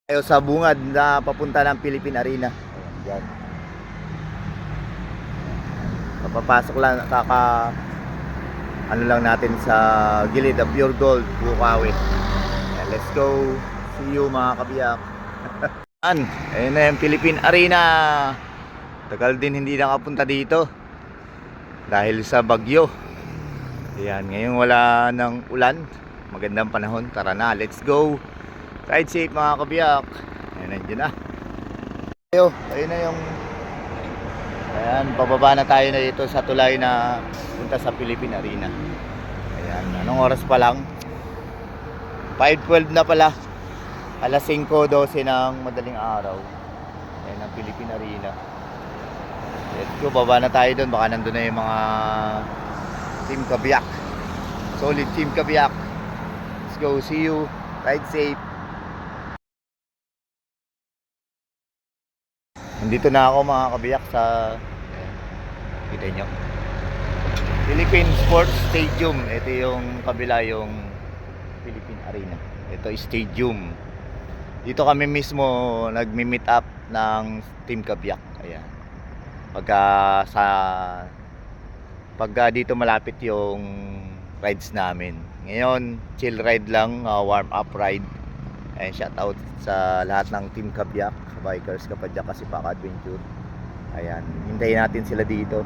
Tayo sa bungad na papunta ng Philippine Arena. Ayan, dyan. Papapasok lang, ano lang natin sa gilid ng Pure Gold, Bukawi. Ayan, let's go. See you mga kabiyak. Ayun na yung Philippine Arena. Tagal din hindi nakapunta dito dahil sa bagyo. Ayan, ngayon wala ng ulan. Magandang panahon. Tara na, let's go. Ride safe mga kabiyak. Ayan, nandiyan na. Ayun na yung ayan, pababa na tayo na dito sa tulay na punta sa Philippine Arena. Ayan, anong oras pa lang? 5:12 na pala. Alas 5:12 ng madaling araw. Ayan ang Philippine Arena. Let's go, baba na tayo doon. Baka nandun na yung mga Team Kabiyak. Solid Team Kabiyak. Let's go, see you. Ride safe. Nandito na ako mga kabiyak sa kita nyo Philippine Sports Stadium. Ito yung kabila, yung Philippine Arena. Ito stadium. Dito kami mismo nagmi-meet up ng Team Kabiyak. Ayan. Pagka dito malapit yung rides namin. Ngayon chill ride lang, warm up ride. And shout out sa lahat ng Team Kabiyak, bikers, Kapadyak, Kasipak Adventure. Ayan, hintayin natin sila dito.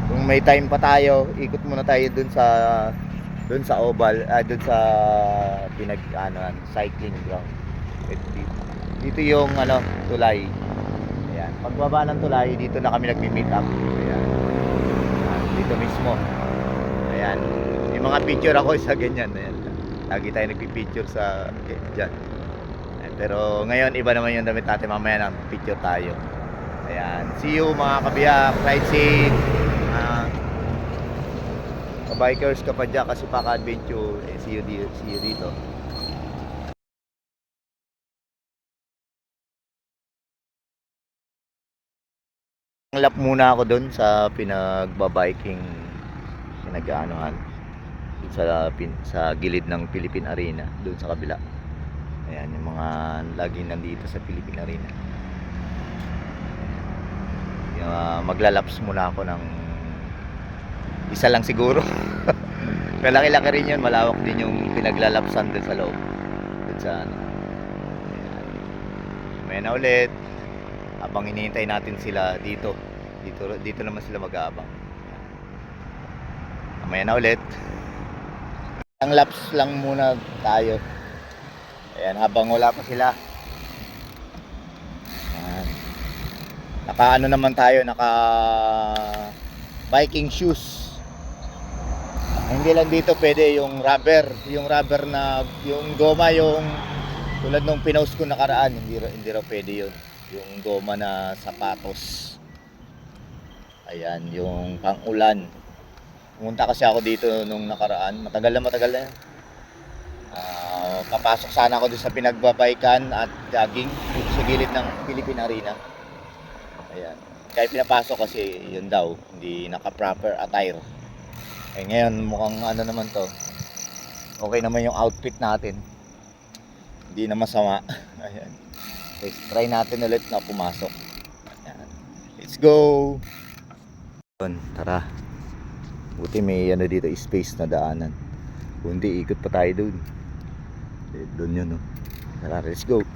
Kung may time pa tayo, ikot muna tayo dun sa oval, dun sa cycling ground. Dito yung tulay. Ayan, pagbaba ng tulay, dito na kami nagmi-meet up. Ayan. Dito mismo. Ayan, yung mga picture ako sa ganyan. Ayan. Lagi tayo nagpi-picture sa dyan. Pero ngayon iba naman yung damit natin, mamaya na picture tayo. Ayan, see you mga kabiyak, ride safe. Bikers, Kapadyak, Kasipak Adventure. See you dito. Lap muna ako doon sa pinagbabiking pinag-aanohan sa gilid ng Philippine Arena, doon sa kabila. Ayan, yung mga laging nandito sa Philippine Arena. Maglalaps muna ako ng isa lang siguro. Malaki-laki rin yun, malawak din yung pinaglalapsan doon sa loob. Doon sa Ayan. May na ulit. Habang hinihintay natin sila dito naman sila mag-aabang. Mamaya na ulit. Ang laps lang muna tayo. Ayan, habang wala pa sila. Ayan. Naka naman tayo, naka biking shoes. Hindi lang dito pwede yung rubber na yung goma, yung tulad nung pinost ko nakaraan, hindi raw pwede yun. Yung goma na sapatos. Ayan, yung pang-ulan. Pumunta kasi ako dito nung nakaraan, matagal na yan. Papasok sana ako doon sa pinagbabaykan at jogging dito sa gilid ng Philippine Arena. Ayan. Kaya pinapasok kasi yun daw, hindi naka-proper attire. Eh ngayon mukhang naman to. Okay naman yung outfit natin. Hindi na masama. Ayan. Let's try natin ulit na pumasok. Ayan. Let's go. Tara. Buti may dito space na daanan. Kung hindi ikot pa tayo doon. Doon yun, no. Tara, let's go.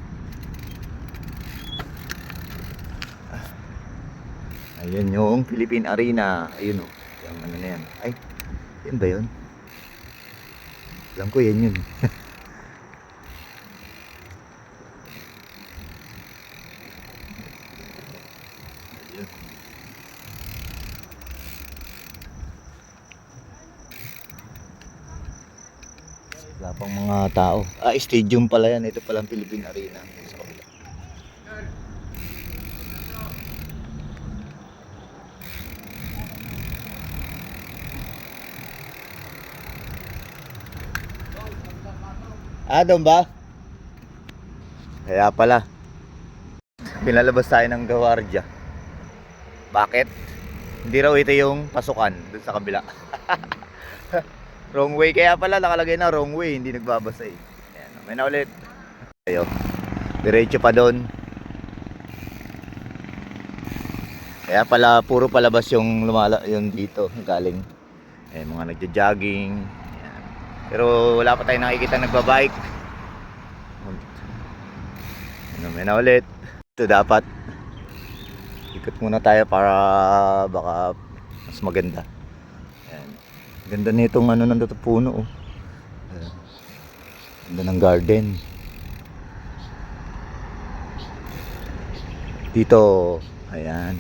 Ayan yung Philippine Arena. Ayun, no. Yung na yan. Ay, yan ba yun? Alam ko yan yun. Wala pang mga tao. Stadium pala yan. Ito palang Philippine Arena. Sa kabila. Doon ba? Kaya pala. Pinalabas tayo ng gawardya. Bakit? Hindi raw ito yung pasukan doon sa kabila. Wrong way, kaya pala nakalagay na wrong way, hindi nagbabasa eh. Ayan, May na ulit. Ayo. Diretso pa doon. Kaya pala puro palabas yung yung dito galing. Mga nagja-jogging. Ayan. Pero wala pa tayong nakikita nagbabike. May na ulit. Ito dapat ikot muna tayo para baka mas maganda. Ayan. Ganda nitong nandito puno. Ayan. Ganda ng garden. Dito, ayan.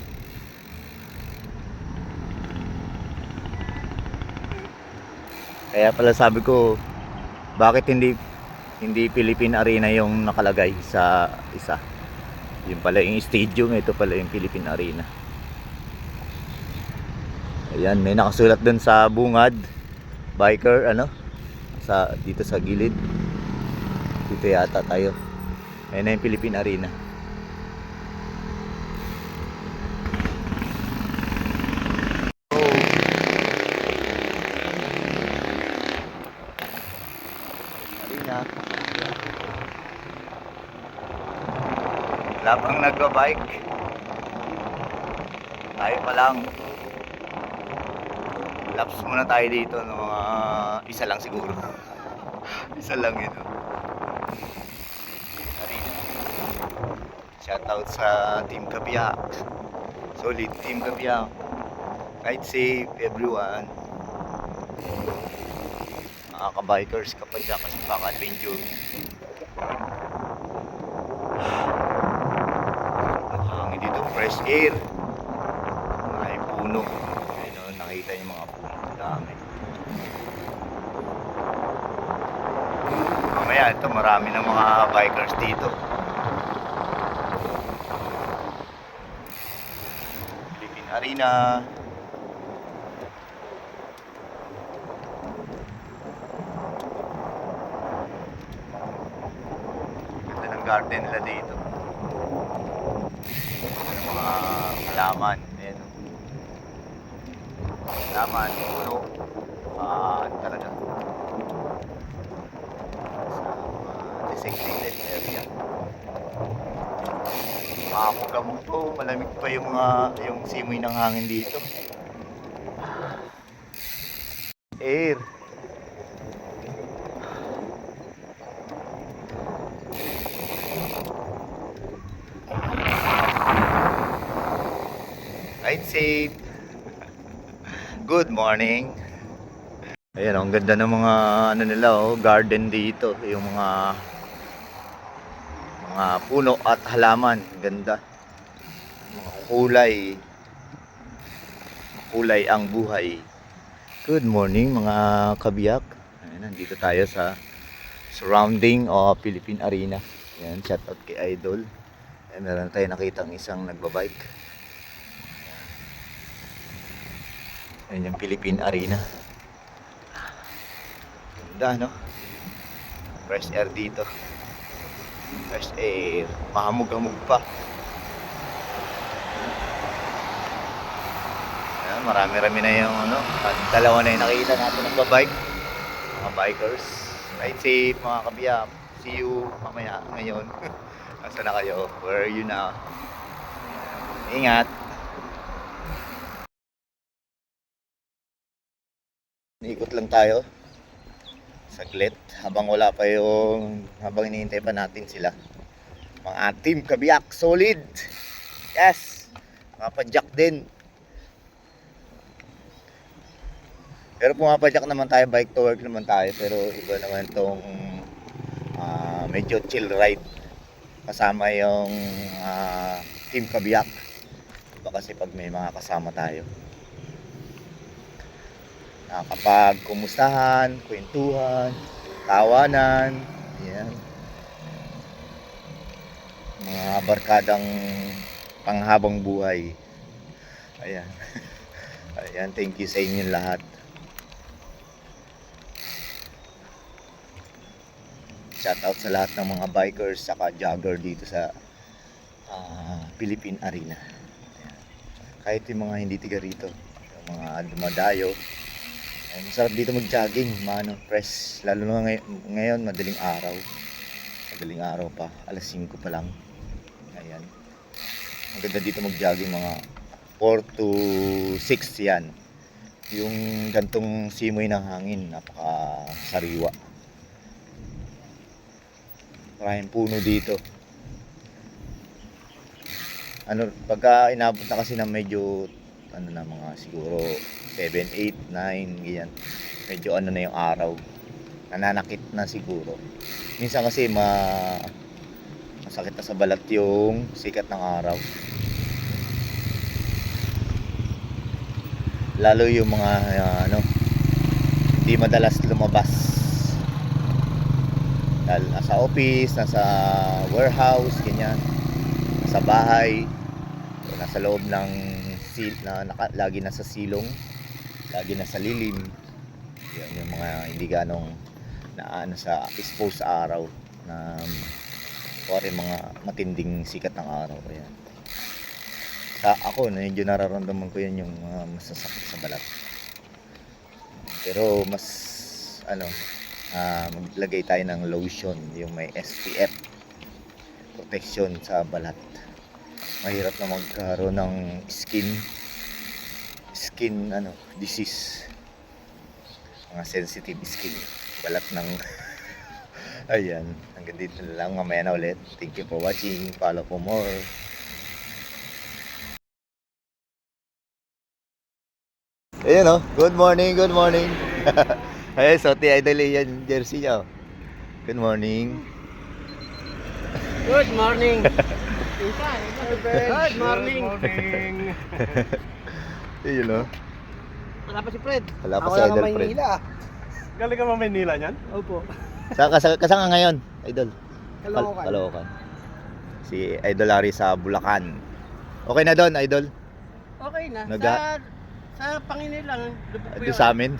Kaya pala sabi ko, bakit hindi Philippine Arena yung nakalagay sa isa. Yun pala yung stadium, ito pala yung Philippine Arena. Ayan, may nakasulat dun sa bungad, biker, dito sa gilid. Dito yata tayo. Ayan na yung Philippine Arena. Wala pang nagba-bike. Tayo pa lang. Laps muna tayo dito ng mga isa lang siguro. Isa lang ito. Shoutout sa Team Kabiyak. Solid Team Kabiyak. Ride safe everyone. Mga ka-bikers kapag kasi paka-adventure. Dito fresh air. May puno. Ayun, nakita yung mga puno. Dami. Mamaya ito marami ng mga bikers dito. Philippine Arena. Ganda ng garden nila dito. Mga halaman. Ayan. Halaman, puno. Talaga. Sa designated area. Makamugamog to. Malamig pa yung simoy ng hangin dito. Air. Ride safe. Good morning. Ayan, ang ganda ng mga nila garden dito, yung mga puno at halaman, ganda. Mga kulay ang buhay. Good morning mga kabiyak. Ayan, nandito tayo sa surrounding of Philippine Arena. Ayan, shout out kay Idol. Ayan, meron tayo nakitang isang nagbabike. Ayan yung Philippine Arena. Ganda, no? Fresh air dito. Fresh air. Mahamog-hamog pa. Ayan, marami-rami na yung dalawa na yung nakita natin ng babike. Mga bikers. Ride safe mga kabiyak. See you mamaya ngayon. Nasaan na kayo? Where are you now? Ingat. Ikot lang tayo saglit habang hinihintay pa natin sila. Mga Team Kabiyak, solid. Yes. Mga padyak din. Pero pumapadyak naman tayo, bike to work naman tayo, pero iba naman tong medyo chill ride kasama yung Team Kabiyak. Iba kasi pag may mga kasama tayo. Kapag kumustahan, kwentuhan, tawanan, yan. Mga barkadang panghabang buhay. Ayan. Ayan, thank you sa inyo lahat. Shout out sa lahat ng mga bikers saka jogger dito sa Philippine Arena. Ayan. Kahit yung mga hindi tiga rito, yung mga dumadayo. Masarap dito mag-jogging, fresh, lalo na ngayon madaling araw. madaling araw pa, alas 5 pa lang. Ayan. Ang ganda dito mag-jogging, mga 4 to 6 yan. Yung gantong simoy ng hangin, napaka sariwa. Maraming puno dito. Pagka inabot na kasi ng medyo mga siguro 7, 8, 9 ganyan. Medyo na yung araw. Nananakit na siguro. Minsan kasi masakit na sa balat yung sikat ng araw. Lalo yung mga hindi madalas lumabas. Dahil nasa office, nasa warehouse, ganyan. Nasa bahay, o nasa loob ng lagi nasa silong, lagi nasa lilim. Yan yung mga hindi ganong sa exposed sa araw na mga matinding sikat ng araw. Ayan. Ako, medyo nararamdaman ko yan yung masasakit sa balat. Pero mas maglagay tayo ng lotion, yung may SPF protection sa balat. Mahirap na magkaroon ng skin disease, mga sensitive skin, balat ng ayan, hanggang dito na lang, mamaya na ulit. Thank you for watching, follow for more. Ayan good morning, good morning. Ay, so Idol yan, jersey niya. Good morning. Good morning. Good morning. Ayun Wala pa si Fred. Wala pa si Idol Fred. Galing ka Maynila niyan? Opo. Saan ka ngayon, Idol? Caloocan. Caloocan. Si Idol Larry sa Bulacan. Okay na doon, Idol? Okay na. Sa Panginoon lang. Doon sa amin.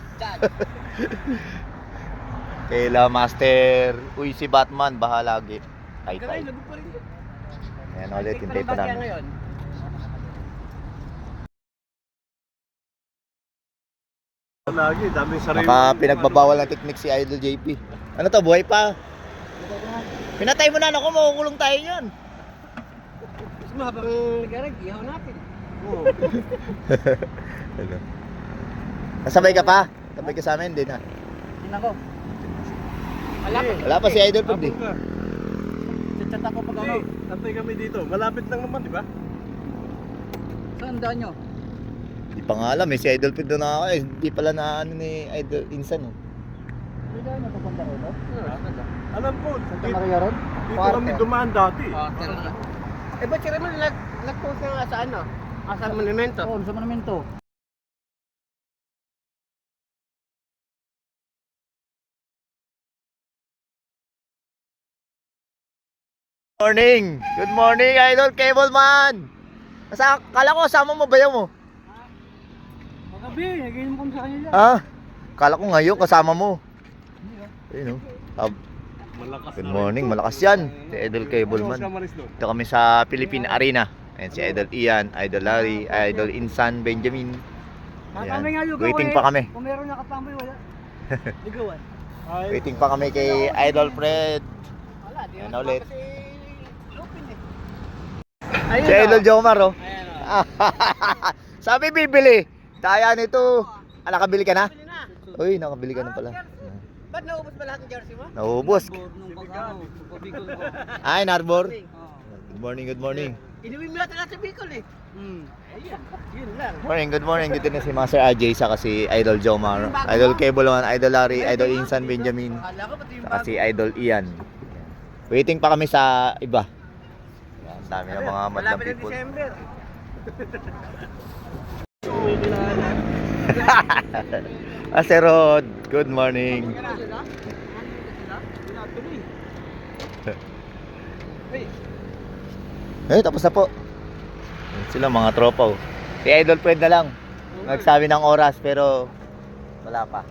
Kaila Master. Uy, si Batman, bahala lagi. Garay, lubog pa rin. Ayan ulit, hintay pa namin. Ngayon. Lagi, dami sarili. Pinagbabawal ng technique si Idol JP. Ano to, buhay pa? Pinatay mo na, ako, makukulong tayo yan. Gusto mo habang nag-arag, ihaw natin. Oo. Ano? Nasabay ka pa? Sabay ka sa amin din ha? Tingnan ko. Wala pa si Idol Fred eh. Chat ako pag ako. Antay kami dito. Malapit lang naman, di ba? Saan daan nyo? Di pa nga alam si Idol Fred doon ako eh. Di pala na ni Idol Insan May daan nyo papunta rin, no? Alam ko, Santa Maria Road? dito kami dumaan dati. Ba't siya naman nag-post nga sa ano? Sa monumento? Oo, sa monumento. Morning! Good morning, Idol Cable Man! Kala ko kasama mo bayaw mo? Magabi, naginom kami sa kanila. Kala ko ngayon kasama mo. Ayun Malakas Good morning, malakas yan. Si Idol Cable Man. Dito kami sa Philippine Arena. Ayan si Idol Ian, Idol Larry, Idol Insan, Benjamin. Ayan. Waiting pa kami. Kung meron nakapamboy, wala. Ligawan. Waiting pa kami kay Idol Fred. Wala, di Ayan na ulit. kasi Lupin eh. Si Idol Jomar Ayan o. Sabi bibili. Taya nito. Nakabili ka na? Bili na. Uy, nakabili ka na pala. Ba't naubos ba lahat ng jersey mo? Naubos. Nung pagkano, pagpabigol ko. Ay, Narbor. Oo. Good morning, good morning. Inuwi mo natin lahat sa Bicol eh. Ayun, yun lang. Good morning. Dito na si Master AJ, saka si Idol Jomar, Idol Cable Man, Idol Larry, Idol Insan, Benjamin, Akala ko pati yung saka si Idol Ian. Waiting pa kami sa iba. Yan, ang dami ng mga madlang malapit ng people. December. Master Rod, good morning. Tapos na po. Sila mga tropa. Si Idol Fred na lang. Nagsabi ng oras pero wala pa.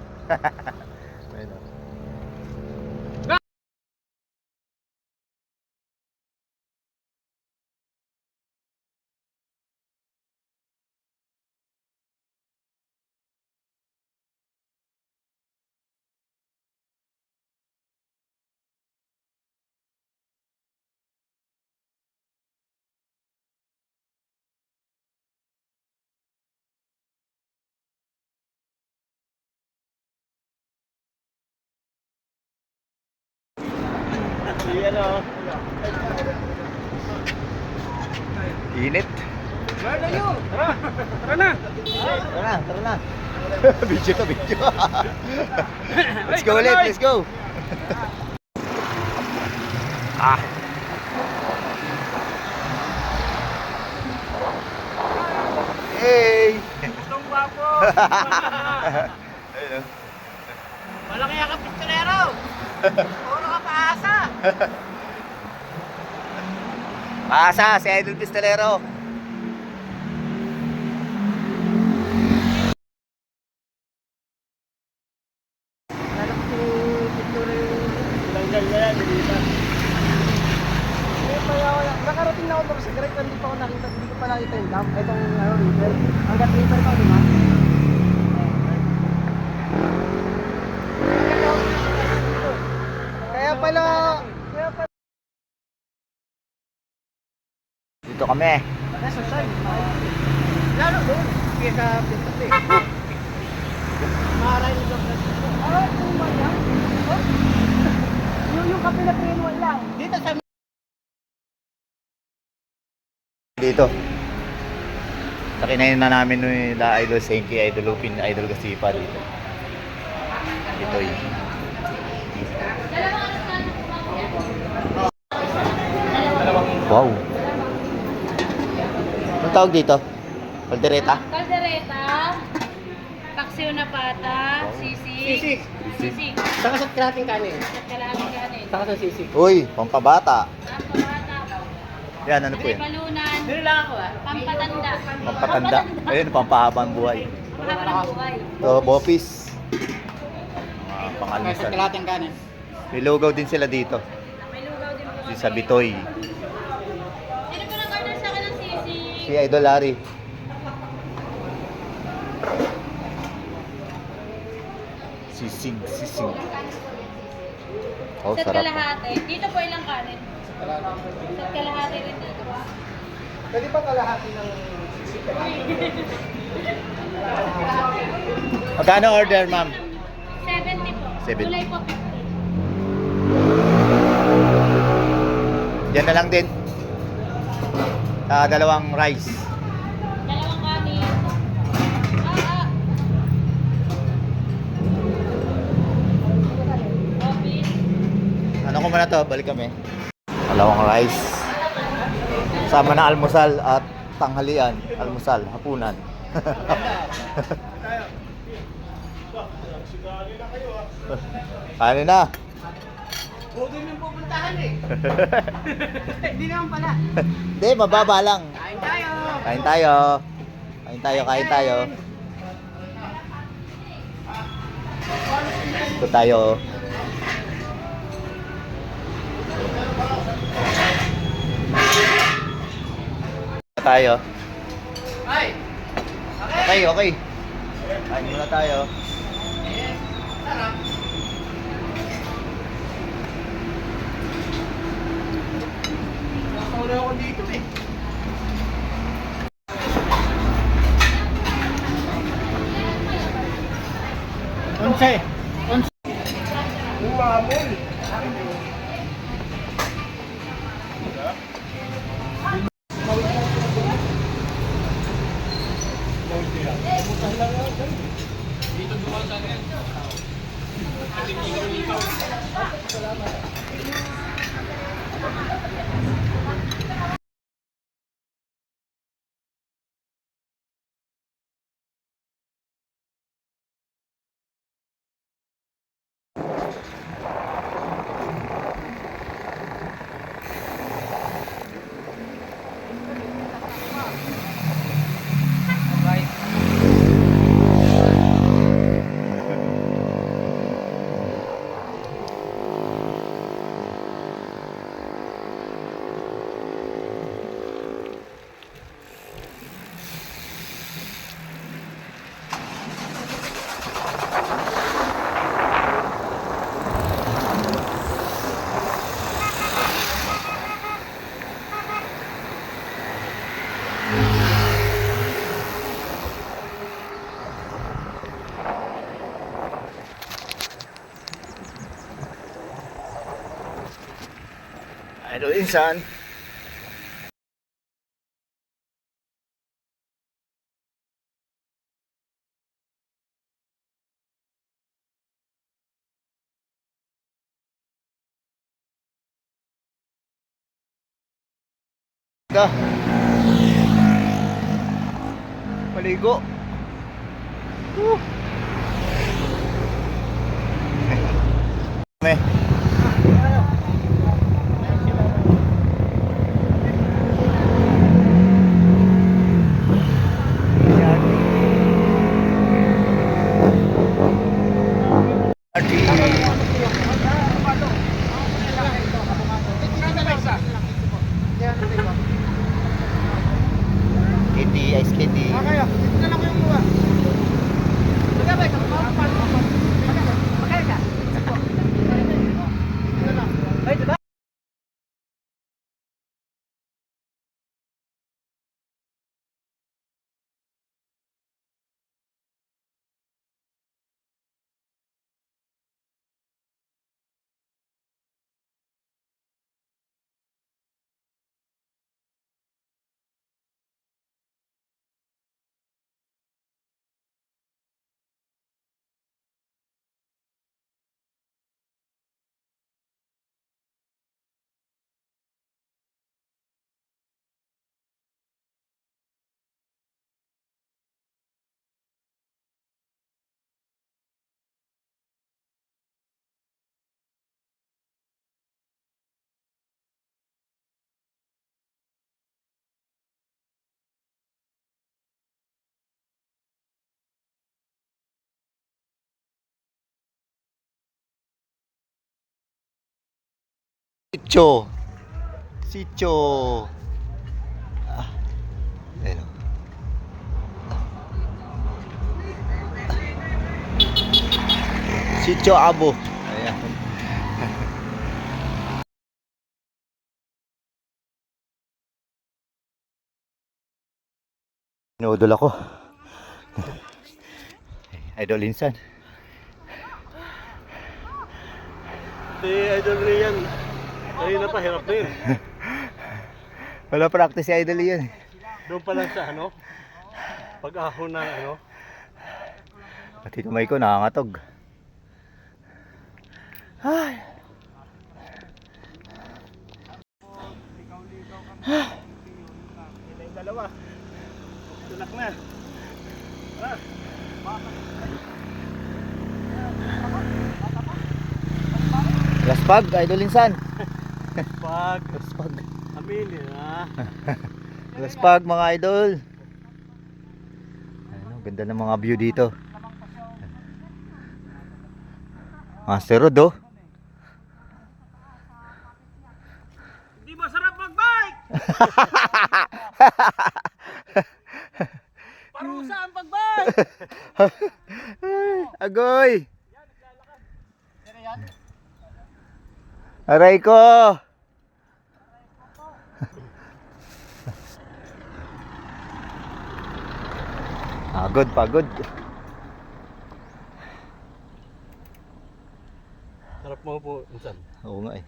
Yan o. Init. Meron yun. Tara na. Tara na. Video to, video. Let's go ulit, let's go. Ah. Hey! Gustong gwapo. Ayun, oh. Malaki ka pistolero. Puro ka paasa. Paasa, si Idol Pistolero. Lalak yung pistolero. Tanggal na yan, Dilita. Nakarating na ako doon sa Greg, hindi pa ako nakita, hindi ko pa nakita yung dam. Itong river. Hanggang river pa, di ba? Kaya pala, Dito kami. nasa side. Lalo doon. Kaya sa pintas eh. Maray nito. Ah, kumaya. Yung kape na pinuwan lang. Dito sa Dito. Sakinayin na namin nila Idol Senki, Idol Lupin, Idol Gasipa dito. Ito yun. Wow. Anong tawag dito? Caldereta? Caldereta, paksiw na pata, sisig. Sisig. Saka sa kalating kanin. At kalating kanin. Saka sa sisig. Uy, pampabata. Pambata. Yan, ano po yan? Balunan. Dito lang ako ah. Pampatanda. Pampatanda. Ayun, pampahabang buhay. Pampahabang buhay. So, bopis. Mga Saka sa pangalmusal. kalating kanin. May lugaw din sila dito. May lugaw din po. Si sa Bitoy. Sino po nag-order sa akin ng sisig? Si Idol Larry. Sisig, sisig. Oh, Sa sarap. kalahati. Dito po ilang kanin? Sa kalahati rin dito. Pwede ba kalahati ng sisig? Magkano order, ma'am? 70 po. 70. Gulay po 50. Yan na lang din. Dalawang rice. Dalawang kanin. Office. Ano ko muna to? Balik kami. Dalawang rice. Sama na almusal at tanghalian. Almusal, hapunan. Kanin na. Huwag yung pupuntahan eh. Hindi naman pala. Hindi, mababa lang. Kain tayo. Kain tayo. Kain tayo, kain tayo. Ito tayo. Tayo. Ay! Okay, okay. Kain muna tayo. Sarap. Nakauna ako dito eh. Onse. Onse. Umamol. Insan. Ka. Paligo. Me. Kitty, ice kitty. Kaya, ito na lang yung buwa. Magkabay ka, magkaya ka. Ito lang. Ay, diba? Sitio. Sitio. Ah. Ayun. Sitio Abo. Ayan. Inudol ako. Idol Insan. Si Idol Rian. Kanina pa, hirap na yun. Wala practice si Idol yun. Doon pa lang sa ano, pag-ahon ng ano. Pati kamay ko nakangatog. Ay. Sila yung dalawa. Tulak na. Ah, Laspag, Idol Insan. pag Laspag. aminin ha. Laspag mga idol. Ano, ganda ng mga view dito. Master Road oh. Hindi masarap mag-bike! Parusa ang pag-bike! Agoy! Aray ko! Pagod, pagod. Sarap mo po, Insan. Oo nga eh.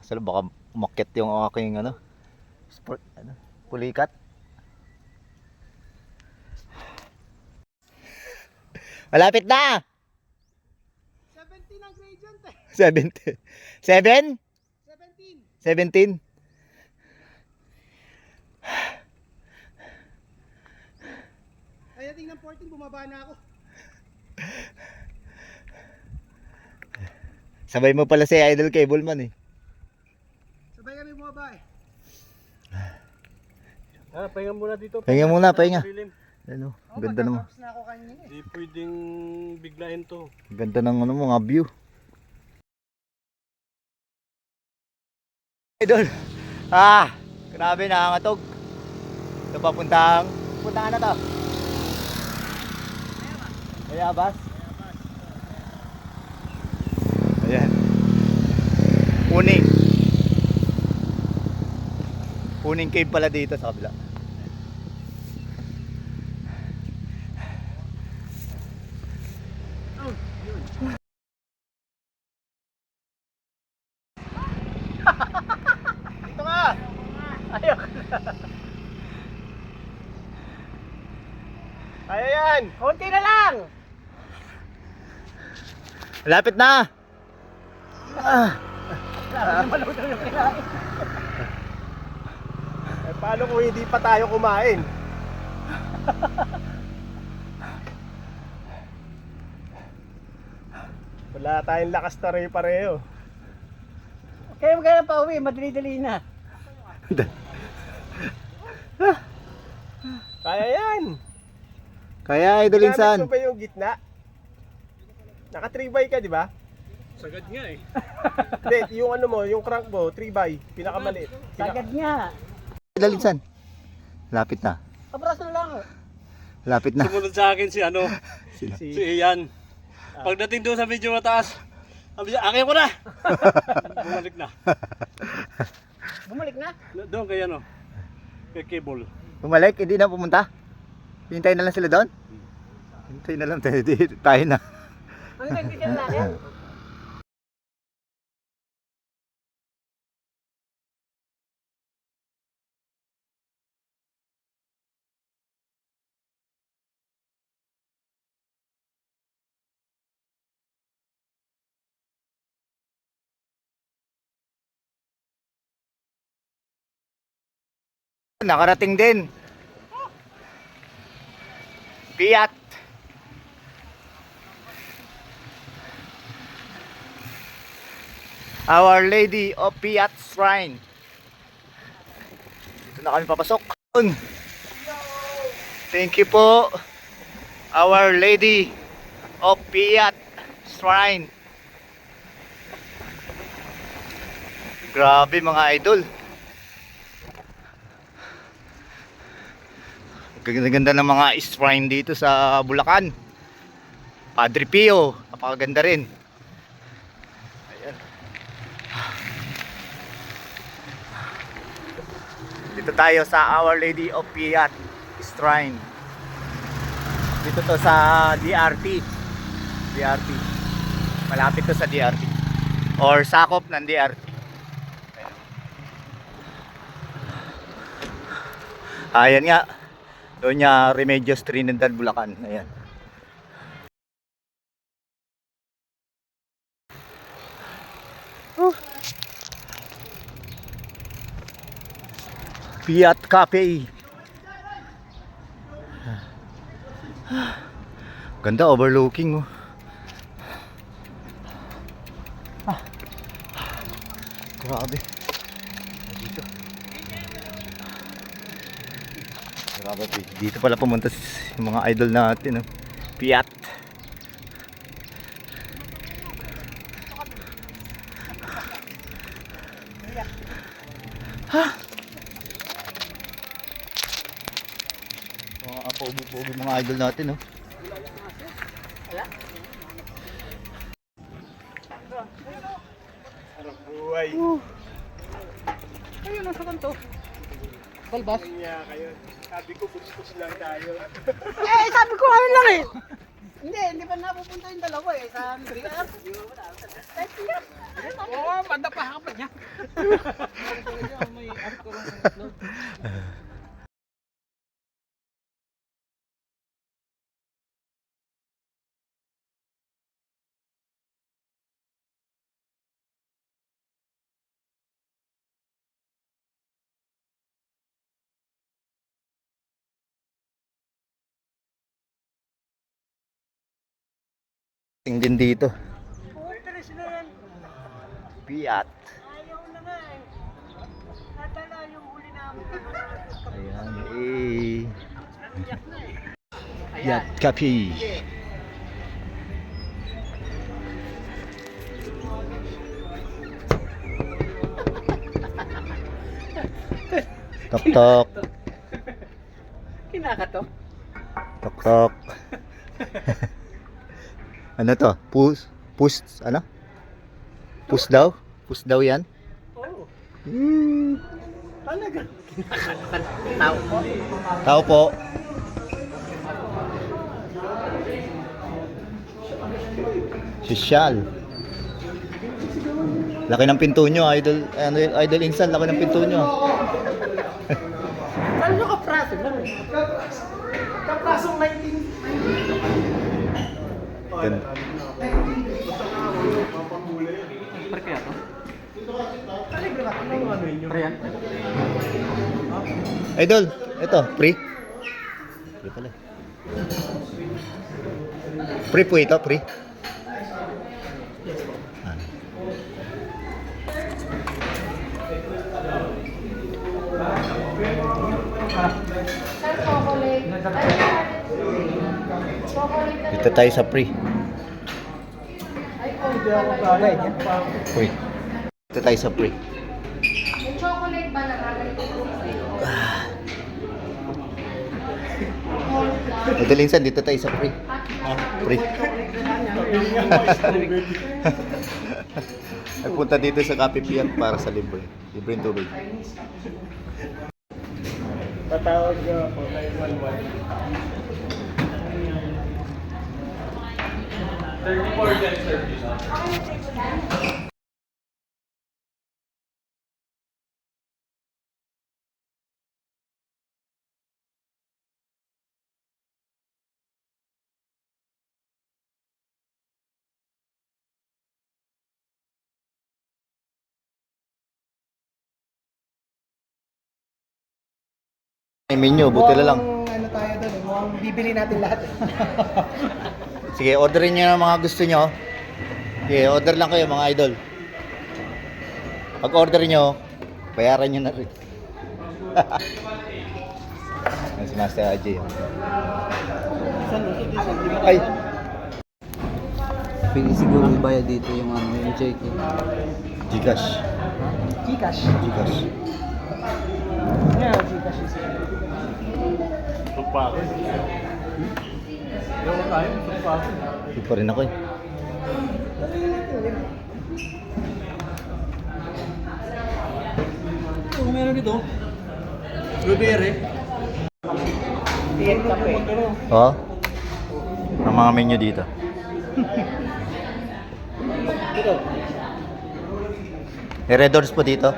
Sala baka umakyat yung aking ano, sport, ano, pulikat. Malapit na! 17 ang gradient eh. 17. 7? 17. 17? Kaya tingnan 14, bumaba na ako. Sabay mo pala si Idol Cableman eh. Sabay kami bumaba eh. Ah, pahinga muna dito. Pahinga muna, pahinga. Lilim. Ano, ganda naman. Magka-drops na ako kanina eh. Hindi pwedeng biglain to. Ganda ng ano, mga view. Idol. Ah, grabe nakangatog. Ito papuntang, puntahan na to. Mayabas. Ayan. Puning. Puning cave pala dito sa kabila. Kaya yan! Konti na lang! Lapit na! Eh, paano kung hindi pa tayo kumain? Wala tayong lakas na rin pareho. Kaya magkaya pa uwi, madali-dali na. Kaya yan! Kaya Idol Gamit Insan. mo ba yung gitna? Naka 3x ka, di ba? Sagad nga eh. Hindi, yung ano mo, yung crank mo, 3x, pinakamaliit. Sagad nga. Idol Insan. Lapit na. Abras na lang. Lapit na. Sumunod sa akin si ano, Sino? si Ian. Pagdating doon sa medyo mataas, sabi niya, akin ko na! Bumalik na. Bumalik na? Doon kay ano, kay cable. Bumalik, hindi na pumunta. Hintayin na lang sila doon. Hintayin na lang tayo. Tayo na. Ang technician natin. Nakarating din. Fiat. Our Lady of Fiat Shrine. Dito na kami papasok. Thank you po. Our Lady of Fiat Shrine. Grabe mga idol. Ganda-ganda ng mga shrine dito sa Bulacan. Padre Pio, napakaganda rin. Ayan. Dito tayo sa Our Lady of Fiat Shrine. Dito to sa DRT. DRT. Malapit to sa DRT. Or sakop ng DRT. Ayan nga. Doon niya Remedios Trinidad, Bulacan. Ayan. Fiat Cafe. Ganda, overlooking. Grabe. Dito. Grabe, dito pala pumunta yung mga idol natin, Fiat. Mga pogi-pogi mga idol natin, Buhay. Ayun, nasa kanto. Balbas? Kaya kayo. Sabi ko, bustos lang tayo. Sabi ko ano lang eh. Hindi pa napupunta yung dalawa eh. Sa Andrea. Oo, madapa ka pa niya. May arko lang sa itlog. Din dito. Fiat. Ayaw na nga eh. Natala yung huli namin. Ayan, Fiat Cafe. Tok tok. Kinakatok. Tok tok. Ano to? Push ano? Push daw? Push daw yan? Oo. Hmm. Talaga. Tao po. Tao po. Sosyal. Laki ng pinto nyo, idol. Idol Insan, laki ng pinto nyo. Paano ka, Frank? Kapraso lang eh. Kaprasong 19. Ganda. Pre kaya to? Idol, ito, free. Free pala. Free po ito, free. Ah. Sir, chocolate. Chocolate. Dito tayo sa free. Ay, chocolate. Free. Dito tayo sa free. Yung chocolate ba nakakalito ko sa iyo? Madalinsan, dito tayo sa free. Free. Nagpunta dito sa Cafe Piat para sa libre. Libreng tubig. Tatawag ako, 911. 34 debt service. May menu, buti na lang. Mukhang ano tayo doon, mukhang bibili natin lahat. Sige, orderin nyo ng mga gusto nyo. Sige, order lang kayo mga idol. Pag order nyo, bayaran nyo na rin. Yan si Master AJ. Ay! Pili siguro ibayad dito yung ano, yung check-in. Gcash. Gcash. Gcash. Yeah, Gcash is Sumpa ako. Yung tayo, sumpa ako. Hindi pa rin ako eh. Kung meron dito, blueberry. Tiyan kape. Oh? Ang mga menu dito. Dito. May Red Doors po dito.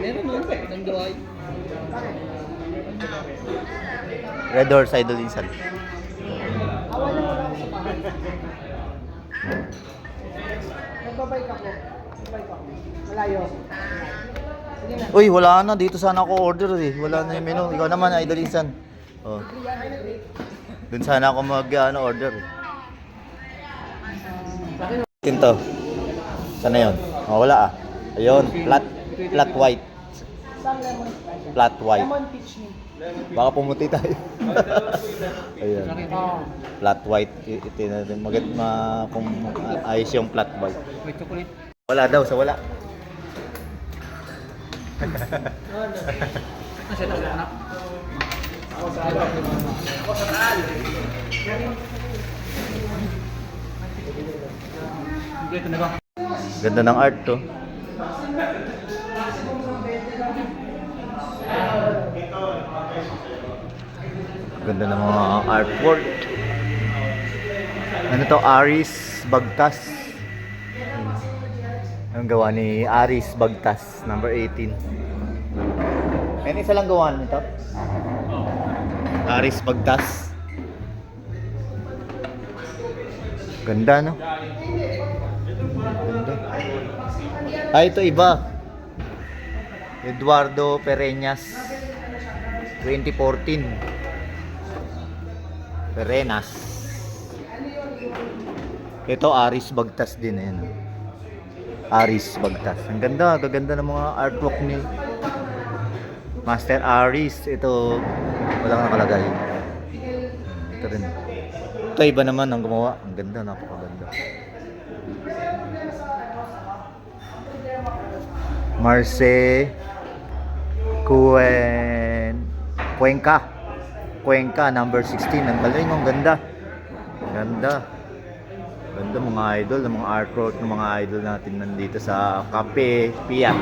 Meron nun, isang gaway. Red Doors Idol Insan. Nagbabay ka po. Nagbabay ka po. Malayo. Sige na. Uy, wala na. Dito sana ako order eh. Wala na yung menu. Ikaw naman, Idol Insan. Oh. Doon sana ako order eh. Tinto. Sana yun? Oh, wala ah. Ayun, flat white. Some lemon special. Flat white. Lemon peach me. Baka pumuti tayo. Ayun. Oh. Flat white. Ito natin. Kung ayos yung flat white. May chocolate. Wala daw, sa wala. Kasi ito anak. Kompleto na ba? Ganda ng art to. Ganda ng mga artwork. Ano to? Aris Bagtas. Ang gawa ni Aris Bagtas, number 18. May isa lang gawa nito. Aris Bagtas. Ganda, no? Ganda. Ah, ito iba. Eduardo Pereñas 2014. Perenas. Ito Aris Bagtas din ayan. Aris Bagtas. Ang ganda, gaganda ng mga artwork ni Master Aris. Ito walang nakalagay. Ito rin. Ito iba naman ang gumawa. Ang ganda, napakaganda. Marce Cuenca number 16. Ang galing, ang ganda. Ganda. Ganda mga idol, ng mga artwork ng mga idol natin nandito sa Cafe Piat.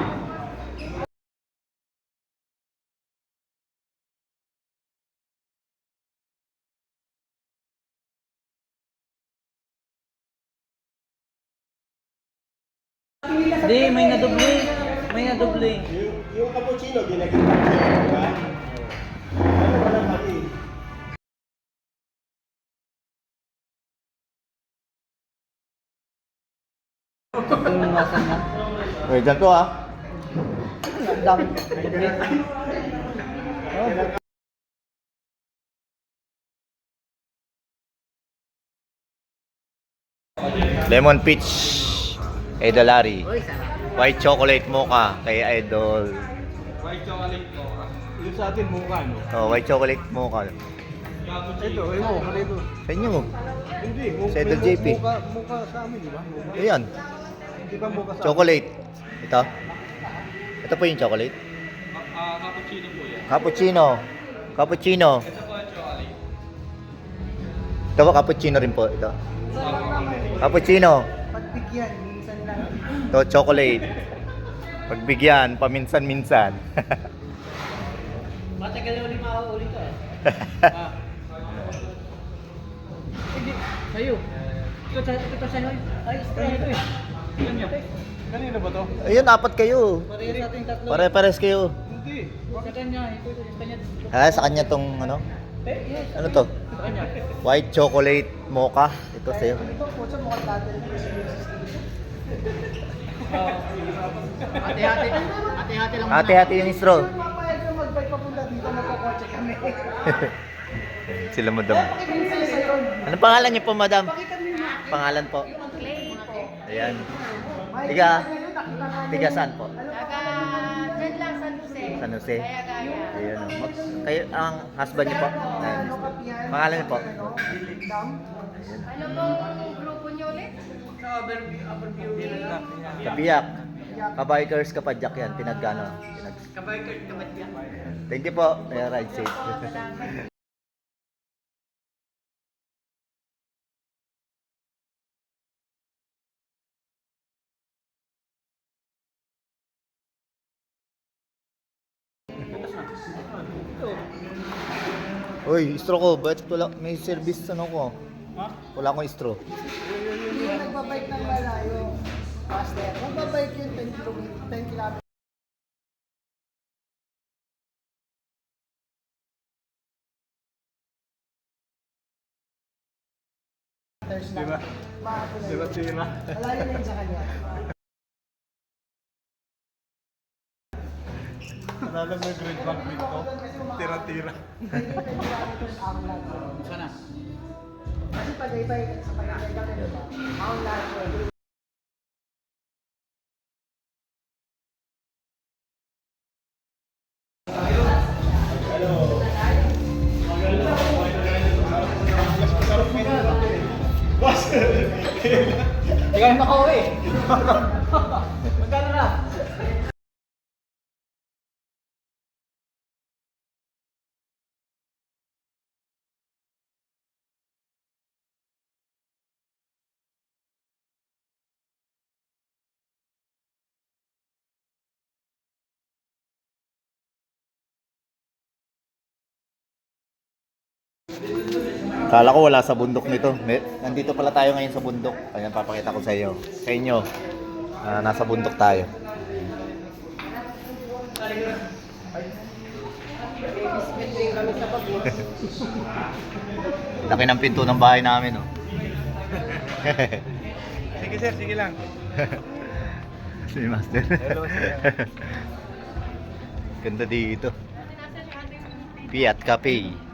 Hindi, may nadoble. May nadoble. Yung cappuccino, ginagin ka. Ito yung masan na. Wait, dyan to ah. Ang dami. Lemon peach. Idolari. White chocolate mocha kay Idol. White chocolate mo. Yung sa atin mukha, no? Oh, white chocolate mocha. Ito, ayun mo, kanito. Sa inyo. Hindi, Sa Idol JP. Mukha sa amin, di ba? Ayan. Hindi ba mukha sa Chocolate. Ito. Ito po yung chocolate. cappuccino po yan. Cappuccino. Cappuccino. Ito po ang chocolate. Ito ba cappuccino rin po? Ito. Cappuccino. Pagbigyan, minsan lang. Ito chocolate. Pagbigyan, paminsan-minsan. Matagal na ulit makakaulit ka. Hindi, sa'yo. Ito sa'yo. Ay, ito eh. Kanina ba to? Ayun, apat kayo. Parehas natin tatlo. Pare-pares kayo. Hindi. Sa kanya, ito sa kanya. Sa kanya tong ano? Yes. Ano to? Sa kanya. White chocolate mocha. Ito sa'yo. Ito po sa mukhang tatay. Hati-hati. Hati-hati lang. Hati-hati yung straw. Papayag na mag-bike papunta dito, magkakotse kami. Sila madam. Pakibigay sa'yo. Ano pangalan niyo po, madam? Pakita mo yung Pangalan po. Clay po. Ayan. Ay, Tiga. nakita namin. Tiga saan po? Taga, dyan lang, San Jose. San Jose. Kaya gaya. Ayun. Kayo, ang husband niyo po? Ayan. Pangalan niyo po? Ano pong grupo niyo ulit? Kabiyak. Kabikers kapadyak yan. Pinagano. Kabikers kapadyak. Thank you po. Ride safe. Salamat. Uy, straw ko. Ba't wala? May service ano ko? Wala akong straw. Hindi yung nagbabike ng malayo. Master, magbabike yun 10 kilometers, 10 kilometers. Diba? Diba tira? Malayo na yun sa kanya. Nalala mo yung grade bank dito? Tira-tira. Hindi 10 kilometers ang layo. Sana. Kasi pag ibay sa pag-ibay kami, diba? Ang layo. Hindi kami makauwi. Magkano na? Kala ko wala sa bundok nito. Nandito pala tayo ngayon sa bundok. Ayan, papakita ko sa iyo. Sa inyo. Nasa bundok tayo. Laki ng pinto ng bahay namin, oh. Sige sir, sige lang. Si Master. Hello, sir. Ganda dito. Fiat Cafe.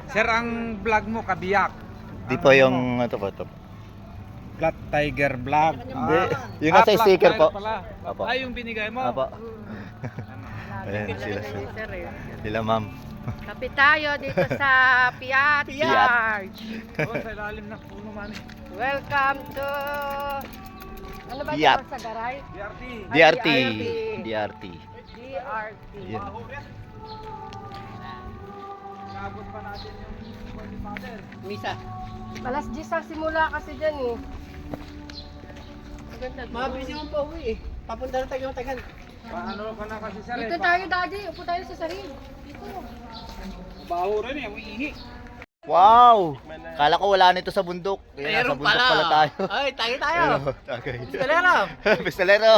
Sir, ang vlog mo, kabiyak. Di pa yung ito po, ito. Black Tiger Vlog. Hindi. Yung nasa sticker po. Apo. Ay, yung binigay mo. Apo. Ayan, sila. Sila, ma'am. Kapit tayo dito sa Piat Piat. Charge. Oh, sa ilalim ng puno man eh. Welcome to... Ano ba Piat. ito sa garay? DRT. DRT. DRT. DRT. DRT. Yan. Nabot pa natin yung Holy Father. Misa. Alas 10 ang simula kasi dyan eh. Maganda. Mabilis naman pa uwi eh. Papunta na tayo tagal. Paano ka na kasi sir? Dito tayo, Daddy. Upo tayo sa sarili. Dito. Baho rin eh, uiihi. Wow! Kala ko wala nito sa bundok. Kaya nasa Meron bundok pala tayo. Ay, tayo. Tagay. Pistolero. Pistolero.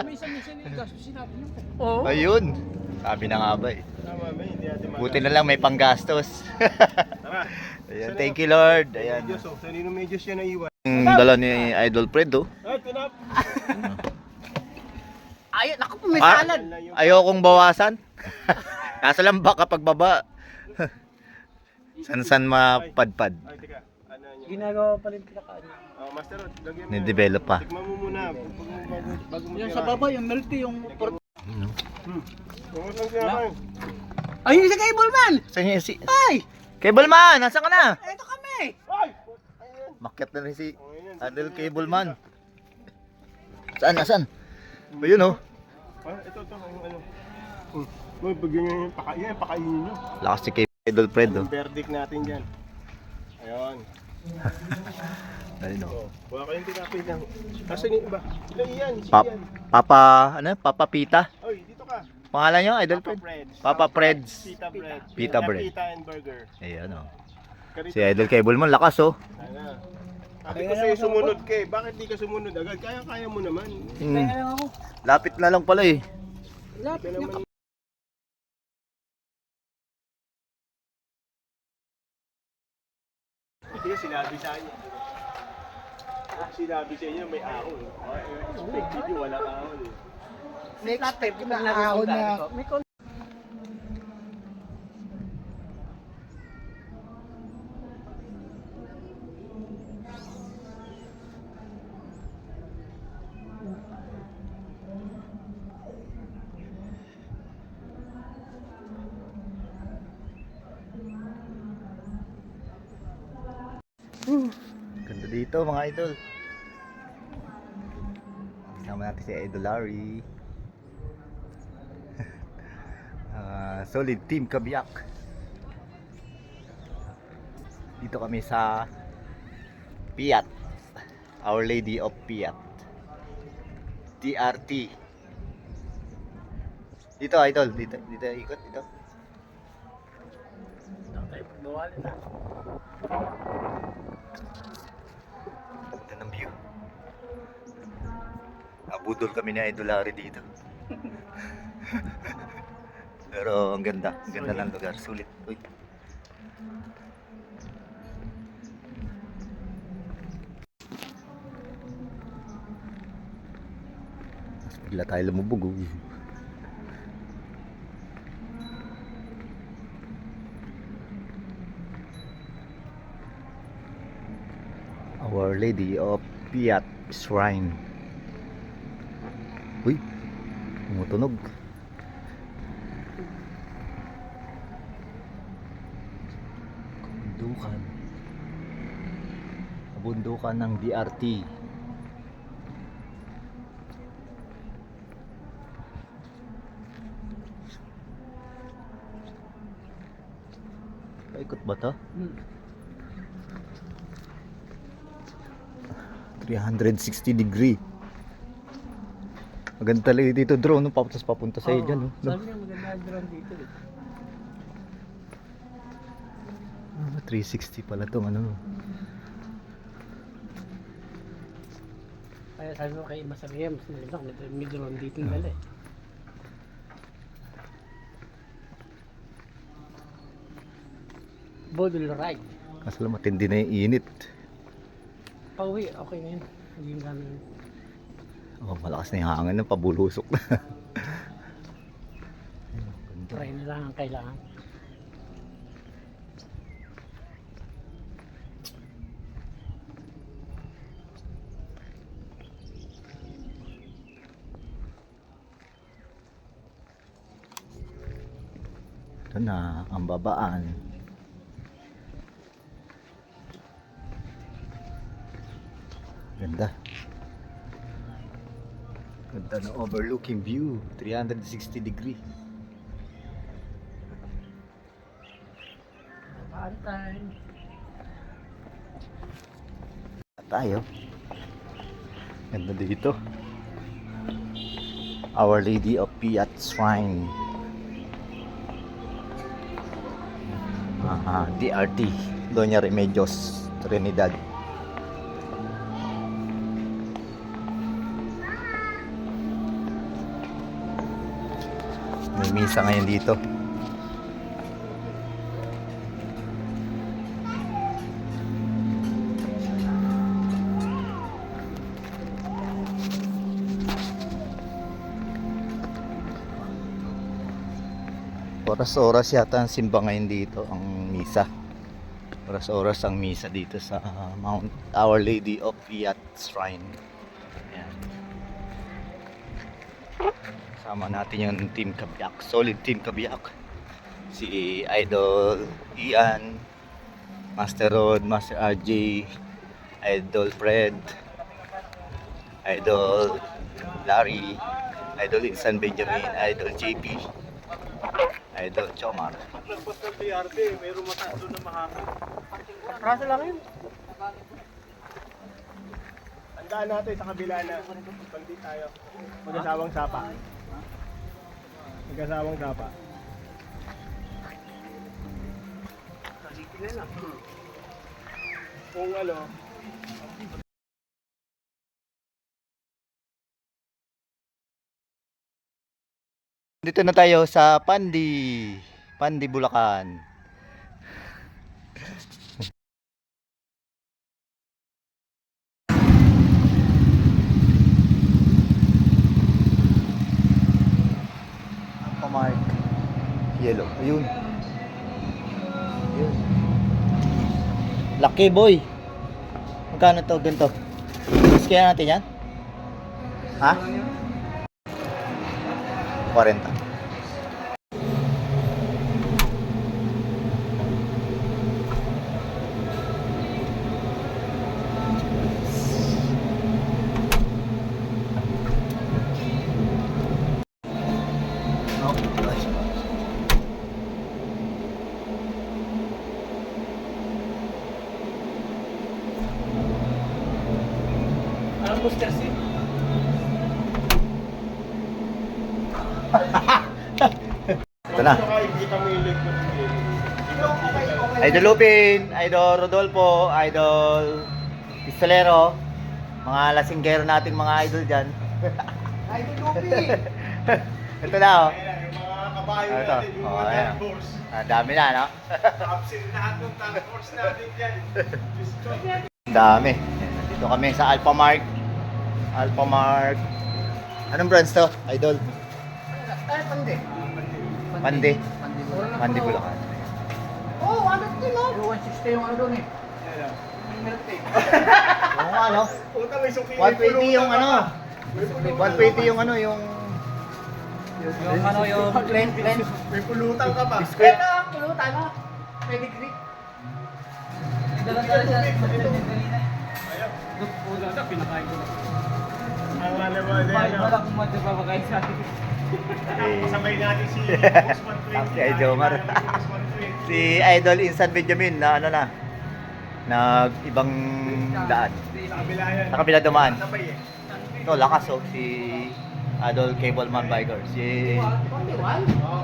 Minsan yung gastusin natin yun. Oo. Ayun. Sabi na nga ba eh. Tama ba, hindi natin Buti na lang may panggastos. Tara. Ayan, thank you Lord. Ayan. Medyos, oh. Sa Nino Medyos yan naiwan. Yung dala ni Idol Fred oh. Ay, tinap. Ay, naku po, may Ah, salad. ayokong bawasan. Nasa lang ba kapag baba? San mapadpad. Ay, teka. Ano yun? Ginagawa pa rin pinakaano. Oh, Master Rod, lagyan mo. Ni-develop pa. Tikman mo muna. Bago mo Yung sa baba, yung milk tea, yung... Kung saan kinakain. Ay, yung sa cable man! Saan yung si... Ay! Cableman! Nasaan ka na? Ito kami! Ay! Makyat na rin si Ayun. Adel Cableman. Saan? Nasaan? Ayun oh. Ah, ito, yung ano. Uy, bagyan nyo yung pakainin nyo. Lakas si Idol Fred oh. Yung verdict natin dyan. Ayun. Ayun oh. Oh, wala kayong tinapay lang. Nasaan yung iba? Ilang yan? Si Pap yan. Papa Pita. Oy, dito ka. Pangalan nyo, Idol Papa Fred? Freds. Papa Freds. Pita bread. Pita bread. Pita and burger. Ayan oh. Karito. Si Idol Cableman, lakas oh. Sana. Sabi ko sa'yo sumunod ka eh. Bakit di ka sumunod agad? Kaya mo naman. Hmm. Kaya lang ako. Lapit na lang pala eh. Lapit Kaya na naman. Hindi ka sinabi sa inyo. Sinabi sa inyo may ahon. Expected nyo walang ahon eh. Next step, pag nakahon na ako. May Ganda dito mga idol. Kasama natin si Idol Larry. Solid Team Kabiyak. Dito kami sa Piat, Our Lady of Piat, TRT. Dito idol, dito ikot dito. Ganda ng view. Abudol kami ni Idol Larry dito. Pero ang ganda ng lugar, sulit. Uy. Mas bigla tayo lumubog. Oh. Our Lady of Piat Shrine. Uy, tumutunog. Kabundukan ng DRT. Paikot ba to? 360 degree. Maganda talaga dito drone, no? Papunta sa'yo dyan, no? Sabi niya maganda ang drone dito eh. 360 pala tong ano. Kaya sabi ko kay Masariya, mas nalito, may drone dito nila eh. Bodil ride. Kaso lang matindi na yung init. Pauwi, okay na yun. Hindi namin... Oh, malakas na yung hangin, no? Pabulusok na. Try na lang ang kailangan. Ito na, ang babaan. Ganda. Ganda na overlooking view. 360 degree. Pantay. Tayo. Ganda dito. Our Lady of Piat Shrine. DRT. Doña Remedios Trinidad. May May misa ngayon dito. Oras-oras yata ang simba ngayon dito, ang misa. Oras-oras ang misa dito sa Mount Our Lady of Fiat Shrine. Ayan. Sama natin yung Team Kabiyak, solid Team Kabiyak. Si Idol Ian, Master Rod, Master RJ, Idol Fred, Idol Larry, Idol Insan Benjamin, Idol JP, Idol Chomar. Paglagpas ng PRT, mayroong mataas doon na mahangin. Praso lang yun. Tandaan natin sa kabila na pandi tayo. Mag-asawang sapa. Mag-asawang sapa. Kung ano, Dito na tayo sa Pandi, Bulacan. Mark. Yellow. Ayun. Ayun. Lucky boy. Magkano to ganito? Mas kaya natin yan? Ha? 40. Anong booster seat? Ito na. nakikita mo yung leg mo. Idol Lupin, Idol Rodolfo, Idol Pistolero, mga lasinggero nating mga idol dyan. Idol Lupi! Ito na oh. Ayan, yung mga kabayo Ito. natin, yung Oh, mga ayan. dark horse. Ang dami na, no? Absent lahat ng dark horse natin dyan. Destroy. Ang dami. Dito kami sa Alphamark. Alphamark. Anong brands to, Idol? Ay, pandi. Pandi. Pandi Bulacan. Oh, 150 no? 160 yung ano doon eh. Ayan. Yung milk tea. Oo nga, no? Puta, may suki. 120 yung ano. 120 yung ano, yung... Yung ano yung blend. May pulutan ka pa. Biscuit. Ito, pulutan no? Pedigree. Ayan. Ang lalaman na yan. kung magpapakain sa atin. Kasabay natin si Box 120. Si Idol Omar. Box 120. Si Idol Insan Benjamin na ano na. Nag-ibang daan. Sa kabila yan. Sa kabila dumaan. Sabay eh. Ito, lakas oh. Si Idol Cableman Biker. Si... Oo.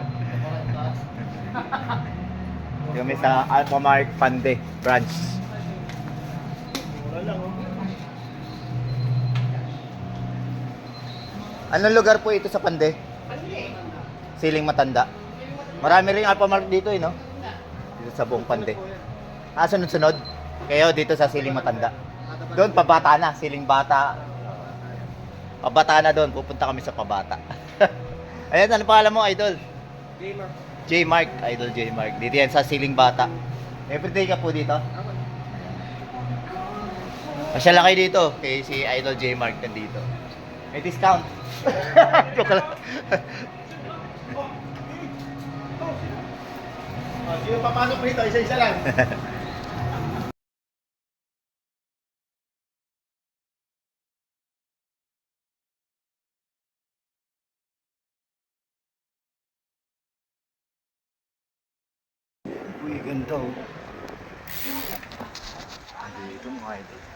Kami sa Alphamark Pande branch. Mura lang oh. Anong lugar po ito sa Pande? Siling Matanda. Marami ring Alphamark dito eh, no? Dito sa buong Pande. Sunod-sunod. Kayo dito sa Siling Matanda. Doon, Pabata na. Siling Bata. Pabata na doon. Pupunta kami sa Pabata. Ayan, ano pangalan mo, Idol? Gamer. J-Mark. Idol J-Mark. Dito yan sa Siling Bata. Everyday ka po dito? Masyala kayo dito. Kay si Idol J-Mark nandito. May discount. Joke lang. Oh, sino papasok rito? Isa-isa lang. Uy, ganda oh. Dito mga idol.